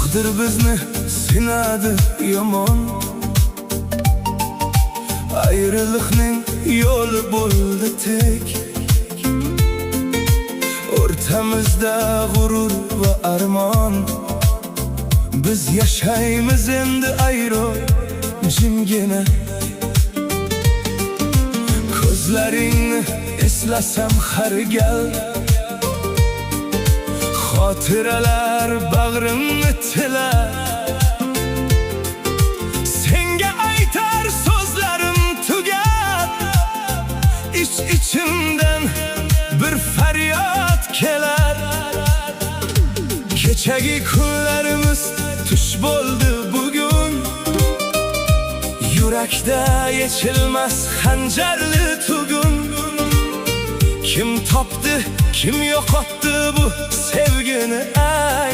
Taqdir bizni sinadi yomon, ayriliqning yo'li bo'ldi tek. O'rtamizda g'urur va armon, biz yashaymiz endi ayro jimgina. Ko'zlaringni eslasam har gal, xotiralar bag'rimni tilar. Senga aytar so'zlarim tugab, ichimdan bir faryod kelar. Kechagi kunlarimiz tush bo'ldi bugun, yurakda yechilmas xanjarli tugun. Kim topdi, kim yo'qotdi bu sevgini?